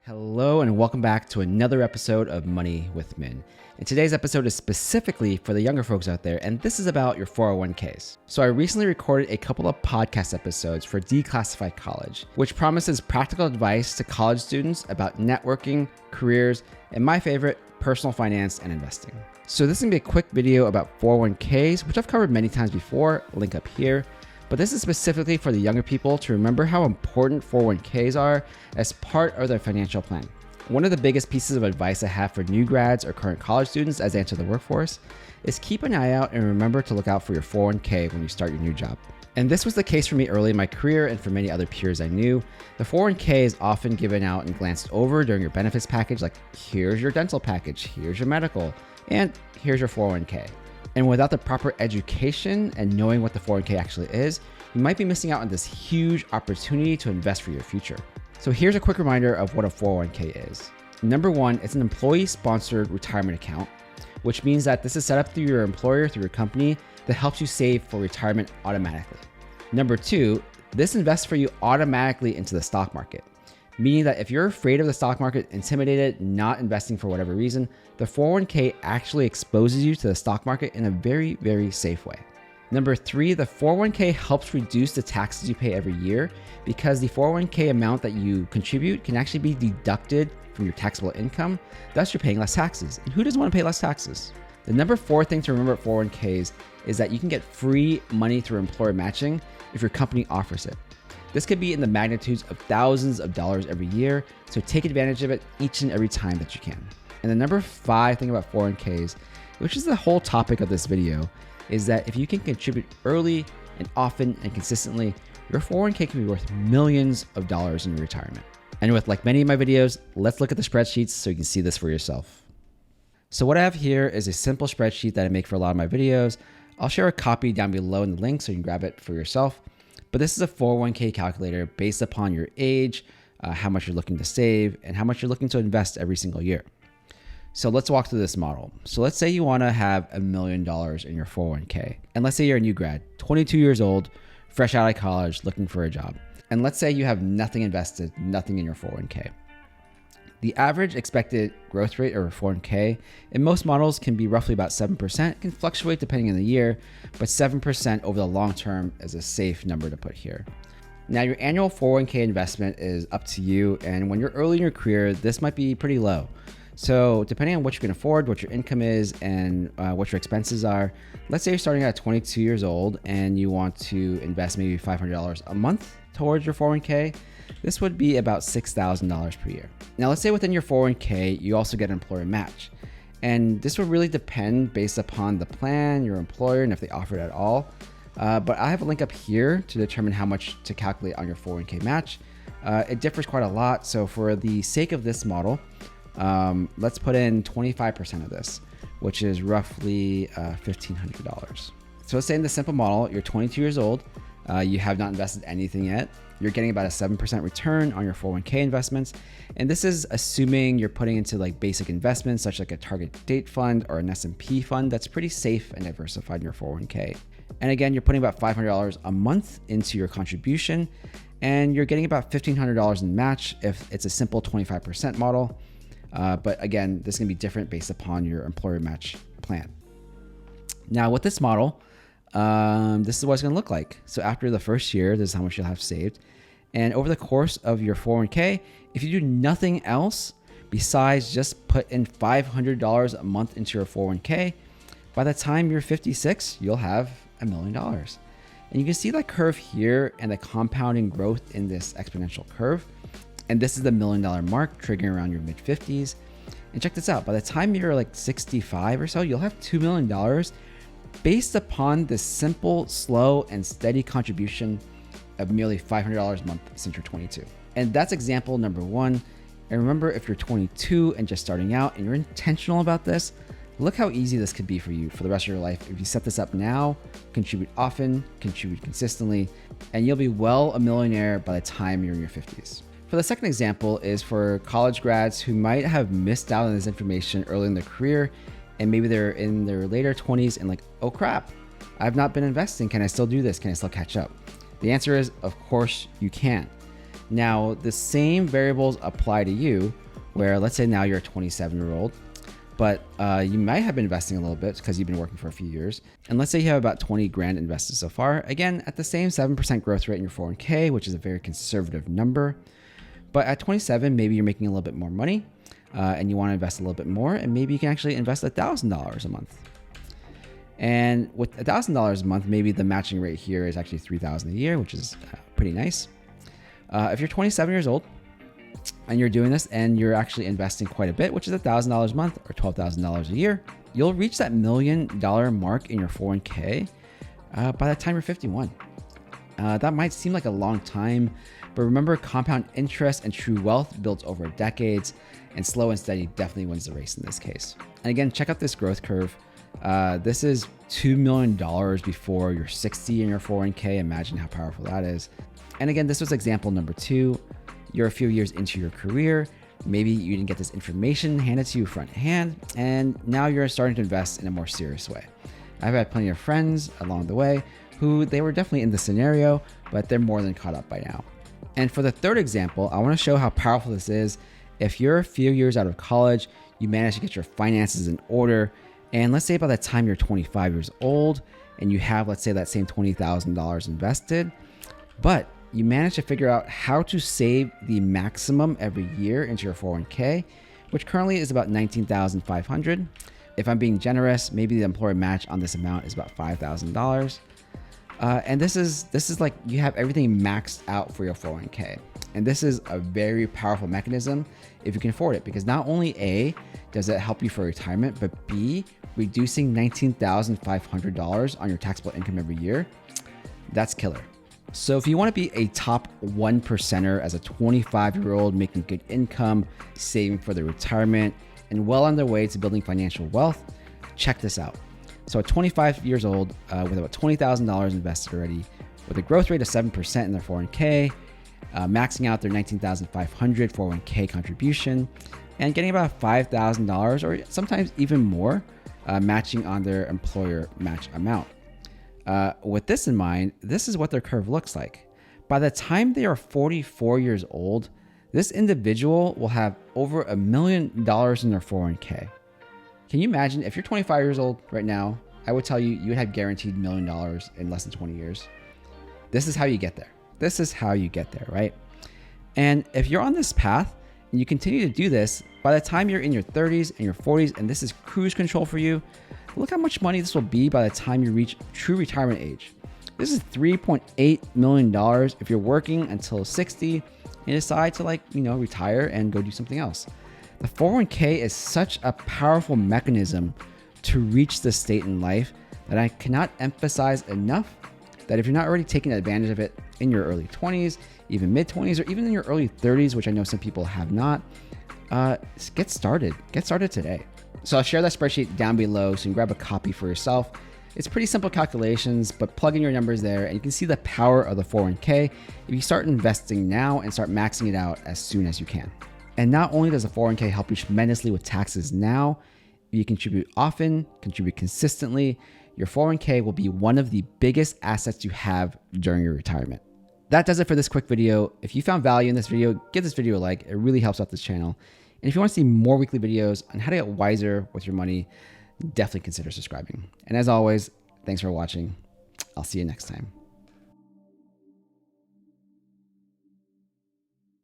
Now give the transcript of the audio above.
Hello and welcome back to another episode of Money with Min. And today's episode is specifically for the younger folks out there, and this is about your 401ks. So I recently recorded a couple of podcast episodes for Declassified College, which promises practical advice to college students about networking, careers, and my favorite, personal finance and investing. So this is gonna be a quick video about 401ks, which I've covered many times before, link up here. But this is specifically for the younger people to remember how important 401ks are as part of their financial plan. One of the biggest pieces of advice I have for new grads or current college students as they enter the workforce is keep an eye out and remember to look out for your 401k when you start your new job. And this was the case for me early in my career and for many other peers I knew. The 401k is often given out and glanced over during your benefits package, like here's your dental package, here's your medical, and here's your 401k. And without the proper education and knowing what the 401k actually is, you might be missing out on this huge opportunity to invest for your future. So here's a quick reminder of what a 401k is. Number one, it's an employee-sponsored retirement account, which means that this is set up through your employer, through your company, that helps you save for retirement automatically. Number two, this invests for you automatically into the stock market, meaning that if you're afraid of the stock market, intimidated, not investing for whatever reason, the 401k actually exposes you to the stock market in a very, very safe way. Number three, the 401k helps reduce the taxes you pay every year because the 401k amount that you contribute can actually be deducted from your taxable income. Thus, you're paying less taxes. And who doesn't want to pay less taxes? The number four thing to remember at 401ks is that you can get free money through employer matching if your company offers it. This could be in the magnitudes of thousands of dollars every year, so take advantage of it each and every time that you can. And the number five thing about 401ks, which is the whole topic of this video, is that if you can contribute early and often and consistently, your 401k can be worth millions of dollars in your retirement. And with like many of my videos, let's look at the spreadsheets so you can see this for yourself. So what I have here is a simple spreadsheet that I make for a lot of my videos. I'll share a copy down below in the link so you can grab it for yourself. But this is a 401k calculator based upon your age, how much you're looking to save, and how much you're looking to invest every single year. So let's walk through this model. So let's say you want to have $1 million in your 401k. And let's say you're a new grad, 22 years old, fresh out of college, looking for a job. And let's say you have nothing invested, nothing in your 401k. The average expected growth rate of a 401k in most models can be roughly about 7%. It can fluctuate depending on the year, but 7% over the long term is a safe number to put here. Now, your annual 401k investment is up to you, and when you're early in your career, this might be pretty low. So depending on what you can afford, what your income is, and what your expenses are, let's say you're starting at 22 years old and you want to invest maybe $500 a month towards your 401k, this would be about $6,000 per year. Now, let's say within your 401k, you also get an employer match. And this would really depend based upon the plan, your employer, and if they offer it at all. But I have a link up here to determine how much to calculate on your 401k match. It differs quite a lot. So for the sake of this model, let's put in 25% of this, which is roughly $1,500. So let's say in the simple model, you're 22 years old, you have not invested anything yet. You're getting about a 7% return on your 401k investments. And this is assuming you're putting into like basic investments, such like a target date fund or an S&P fund that's pretty safe and diversified in your 401k. And again, you're putting about $500 a month into your contribution, and you're getting about $1,500 in match if it's a simple 25% model. But again, this is gonna be different based upon your employer match plan. Now with this model, this is what it's gonna look like. So after the first year, this is how much you'll have saved. And over the course of your 401k, if you do nothing else besides just put in $500 a month into your 401k, by the time you're 56, you'll have $1 million. And you can see that curve here and the compounding growth in this exponential curve. And this is the $1 million mark triggering around your mid 50s. And check this out, by the time you're like 65 or so, you'll have $2 million based upon this simple, slow, and steady contribution of nearly $500 a month since you're 22. And that's example number one. And remember, if you're 22 and just starting out and you're intentional about this, look how easy this could be for you for the rest of your life. If you set this up now, contribute often, contribute consistently, and you'll be well a millionaire by the time you're in your 50s. For the second example is for college grads who might have missed out on this information early in their career, and maybe they're in their later 20s and like, oh crap, I've not been investing. Can I still do this? Can I still catch up? The answer is, of course you can. Now, the same variables apply to you, where let's say now you're a 27-year-old, but you might have been investing a little bit because you've been working for a few years. And let's say you have about 20 grand invested so far. Again, at the same 7% growth rate in your 401k, which is a very conservative number. But at 27, maybe you're making a little bit more money and you want to invest a little bit more, and maybe you can actually invest $1,000 a month. And with $1,000 a month, maybe the matching rate here is actually $3,000 a year, which is pretty nice. If you're 27 years old and you're doing this and you're actually investing quite a bit, which is $1,000 a month or $12,000 a year, you'll reach that $1 million mark in your 401k by the time you're 51. That might seem like a long time, but remember, compound interest and true wealth builds over decades, and slow and steady definitely wins the race in this case. And again, check out this growth curve. This is $2 million before you're 60 in your 401k. Imagine how powerful that is. And again, this was example number 2. You're a few years into your career. Maybe you didn't get this information handed to you front hand, and now you're starting to invest in a more serious way. I've had plenty of friends along the way who they were definitely in this scenario, but they're more than caught up by now. And for the third example, I want to show how powerful this is. If you're a few years out of college, you manage to get your finances in order, and let's say by the time you're 25 years old and you have, let's say, that same $20,000 invested, but you manage to figure out how to save the maximum every year into your 401k, which currently is about $19,500. If I'm being generous, maybe the employer match on this amount is about $5,000. And this is like you have everything maxed out for your 401k. And this is a very powerful mechanism if you can afford it, because not only A, does it help you for retirement, but B, reducing $19,500 on your taxable income every year, that's killer. So if you want to be a top 1%er as a 25-year-old making good income, saving for their retirement, and well on their way to building financial wealth, check this out. So at 25 years old, with about $20,000 invested already, with a growth rate of 7% in their 401k, maxing out their $19,500 401k contribution, and getting about $5,000 or sometimes even more matching on their employer match amount. With this in mind, this is what their curve looks like. By the time they are 44 years old, this individual will have over $1 million in their 401k. Can you imagine if you're 25 years old right now? I would tell you, you would have guaranteed $1 million in less than 20 years. This is how you get there. This is how you get there, right? And if you're on this path and you continue to do this, by the time you're in your 30s and your 40s, and this is cruise control for you, look how much money this will be by the time you reach true retirement age. This is $3.8 million if you're working until 60 and decide to retire and go do something else. The 401k is such a powerful mechanism to reach this state in life that I cannot emphasize enough that if you're not already taking advantage of it in your early 20s, even mid 20s, or even in your early 30s, which I know some people have not, get started. Get started today. So I'll share that spreadsheet down below so you can grab a copy for yourself. It's pretty simple calculations, but plug in your numbers there and you can see the power of the 401k if you start investing now and start maxing it out as soon as you can. And not only does the 401k help you tremendously with taxes now, if you contribute often, contribute consistently, your 401k will be one of the biggest assets you have during your retirement. That does it for this quick video. If you found value in this video, give this video a like. It really helps out this channel. And if you want to see more weekly videos on how to get wiser with your money, definitely consider subscribing. And as always, thanks for watching. I'll see you next time.